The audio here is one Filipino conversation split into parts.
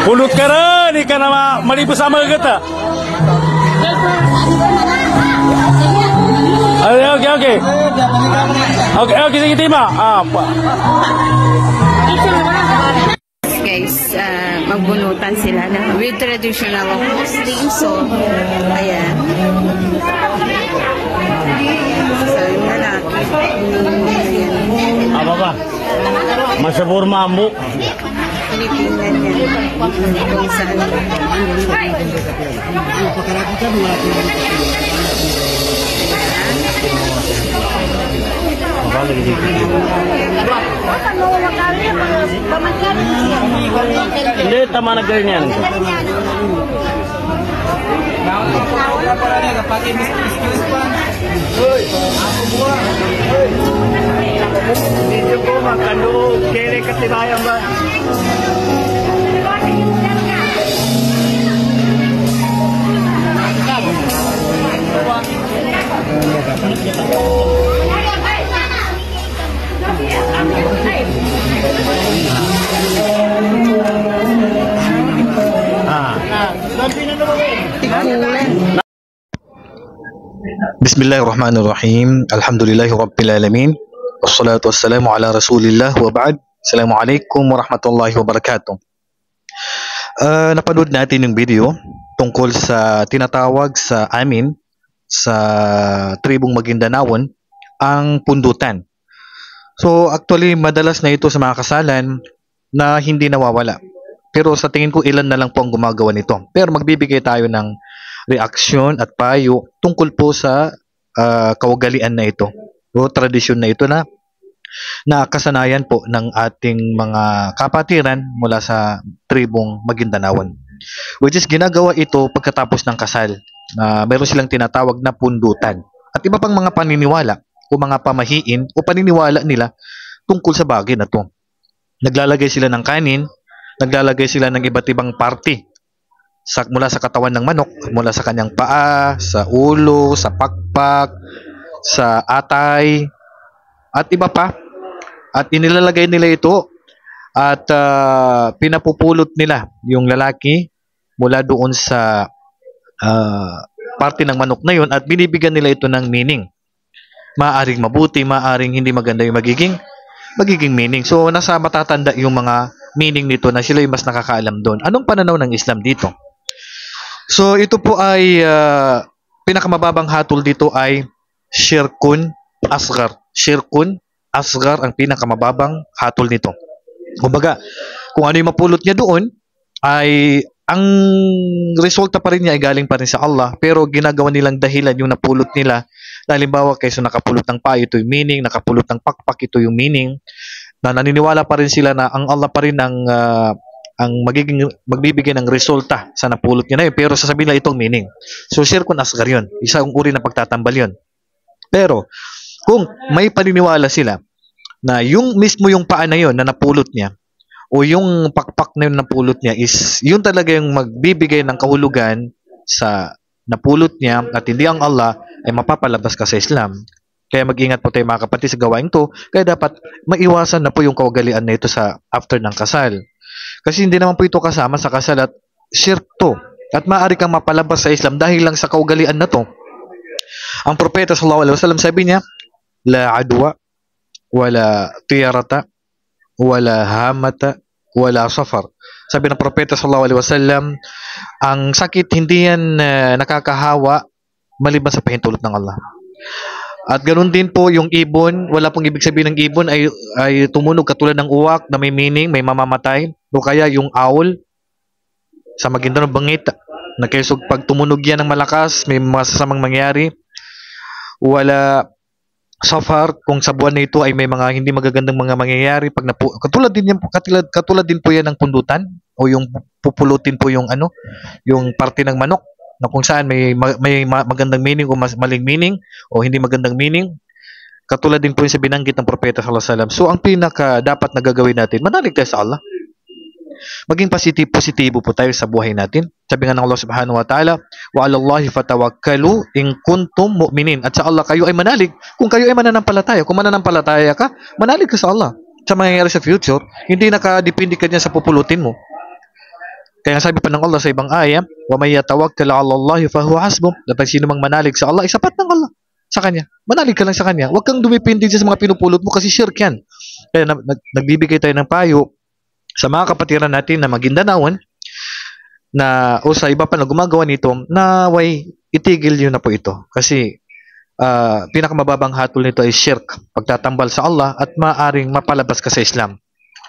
Pulot ka rin, di ka na malipos sa mga gata. Okay. Okay, sige, tima. Guys, magbunutan sila na with traditional costume. So, ayan. So, yung lalaki. Apa ba? Masabor mambo. Pilipinan yan. Kung saan. Hindi, tama na ganyan. Video ko, makano, kere katibayan ba? Bismillahirrahmanirrahim. Alhamdulillahi rabbil alamin. Wassalatu wassalamu ala Rasulillah wa ba'd. Assalamualaikum warahmatullahi wabarakatuh. Napanood natin yung video tungkol sa tinatawag sa amin sa tribong Maguindanaon ang pundutan. So actually madalas na ito sa mga kasalan na hindi nawawala. Pero sa tingin ko ilan na lang po ang gumagawa nito. Pero magbibigay tayo ng reaksyon at payo tungkol po sa kaugalian na ito o tradisyon na ito na kasanayan po ng ating mga kapatiran mula sa tribong Maguindanaon. Which is ginagawa ito pagkatapos ng kasal. Meron silang tinatawag na pundutan. At iba pang mga paniniwala o mga pamahiin o paniniwala nila tungkol sa bagay na ito. Naglalagay sila ng kanin, naglalagay sila ng iba't ibang parte mula sa katawan ng manok, mula sa kanyang paa, sa ulo, sa pakpak, sa atay, at iba pa. At inilalagay nila ito at pinapupulot nila yung lalaki mula doon sa parte ng manok na yun at binibigyan nila ito ng meaning. Maaring mabuti, maaring hindi maganda yung magiging meaning. So, nasa matatanda yung mga meaning nito na sila yung mas nakakaalam doon. Anong pananaw ng Islam dito? So, ito po ay pinakamababang hatol dito ay Shirkun Asgar. Shirkun Asgar ang pinakamababang hatol nito. Kumbaga, kung ano yung mapulot niya doon, ay ang resulta pa rin niya ay galing pa rin sa Allah, pero ginagawa nilang dahilan yung napulot nila. Halimbawa, kaysa nakapulot ng pa, ito yung meaning, nakapulot ng pakpak, ito yung meaning, na naniniwala pa rin sila na ang Allah pa rin ang magbibigay ng resulta sa napulot niya na yun, pero sasabihin nila itong meaning. So, Shirkun Asgar yun. Isang uri ng pagtatambal yun. Pero, kung may paniniwala sila na yung mismo yung paa na yun na napulot niya, o yung pakpak na yun na napulot niya is yun talaga yung magbibigay ng kahulugan sa napulot niya at hindi ang Allah, ay mapapalabas ka sa Islam. Kaya mag-ingat po tayo mga kapatid sa gawain to. Kaya dapat maiwasan na po yung kaugalian na ito sa after ng kasal. Kasi hindi naman po ito kasama sa kasal at shirk to. At maaari kang mapalabas sa Islam dahil lang sa kaugalian na to. Ang propeta sallallahu alaihi wasallam sabi niya, la adwa, wala tiyarata, wala hamata, wala safar. Sabi ng propeta sallallahu alaihi wasallam, ang sakit hindi yan nakakahawa maliban sa pahintulot ng Allah. At ganoon din po yung ibon, wala pong ibig sabihin ng ibon ay tumunog katulad ng uwak na may meaning, may mamamatay. O kaya yung owl, sa Maguindanao bangit, na kaysog pag tumunog yan ng malakas, may masasamang mangyari. Wala safar, kung sa buwan na ito ay may mga hindi magagandang mga mangyayari. Katulad din po yan ng pundutan, o yung pupulutin po yung yung parte ng manok, na kung saan may magandang meaning o maling meaning o hindi magandang meaning. Katulad din po yung sa binanggit ng propeta sallallahu alaihi wasallam. So ang pinaka dapat na gagawin natin, manalig tayo sa Allah. Maging positibo po tayo sa buhay natin. Sabi nga ng Allah subhanahu wa ta'ala, wa 'alallahi fatawakkalu in kuntum mu'minin. At sa Allah kayo ay manalig kung kayo ay mananampalataya. Kung mananampalataya ka, manalig ka sa Allah. Sa mangyayari sa future, hindi nakadepende ka niya sa pupulutin mo. Kaya sabi pa ng Allah sa ibang aya, wa may yatawakkal 'ala Allah fa huwa hasbuh. Dapat sino mang manalig sa Allah, isapat ng Allah sa kanya. Manalig ka lang sa kanya. Huwag kang dumipindi sa mga pinupulot mo kasi shirk yan. Kaya nagbibigay tayo ng payo sa mga kapatiran natin na Magindanaon na o sa iba pa na gumagawa nito na way itigil yun na po ito. Kasi pinakamababang hatol nito ay shirk, pagtatambal sa Allah at maaring mapalabas ka sa Islam.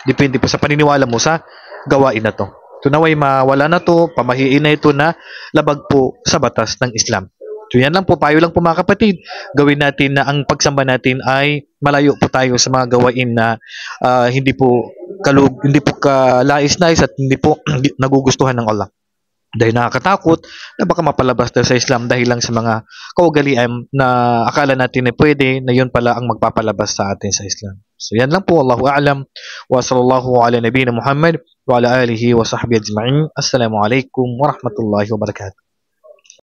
Depende po sa paniniwala mo sa gawain na to. So naway mawala na to, pamahiin na ito na labag po sa batas ng Islam. So yan lang po, payo lang po mga kapatid. Gawin natin na ang pagsamba natin ay malayo po tayo sa mga gawain na hindi po kalais-nais at hindi po nagugustuhan ng Allah. Dahil nakakatakot na baka mapalabas tayo sa Islam dahil lang sa mga kaugalian na akala natin na pwede na yun pala ang magpapalabas sa atin sa Islam. So yan lang po, Allahu a'lam wa sallallahu ala nabiyina Muhammad wa ala alihi wa sahbihi ajma'in. Assalamu alaikum wa rahmatullahi wa barakatuh.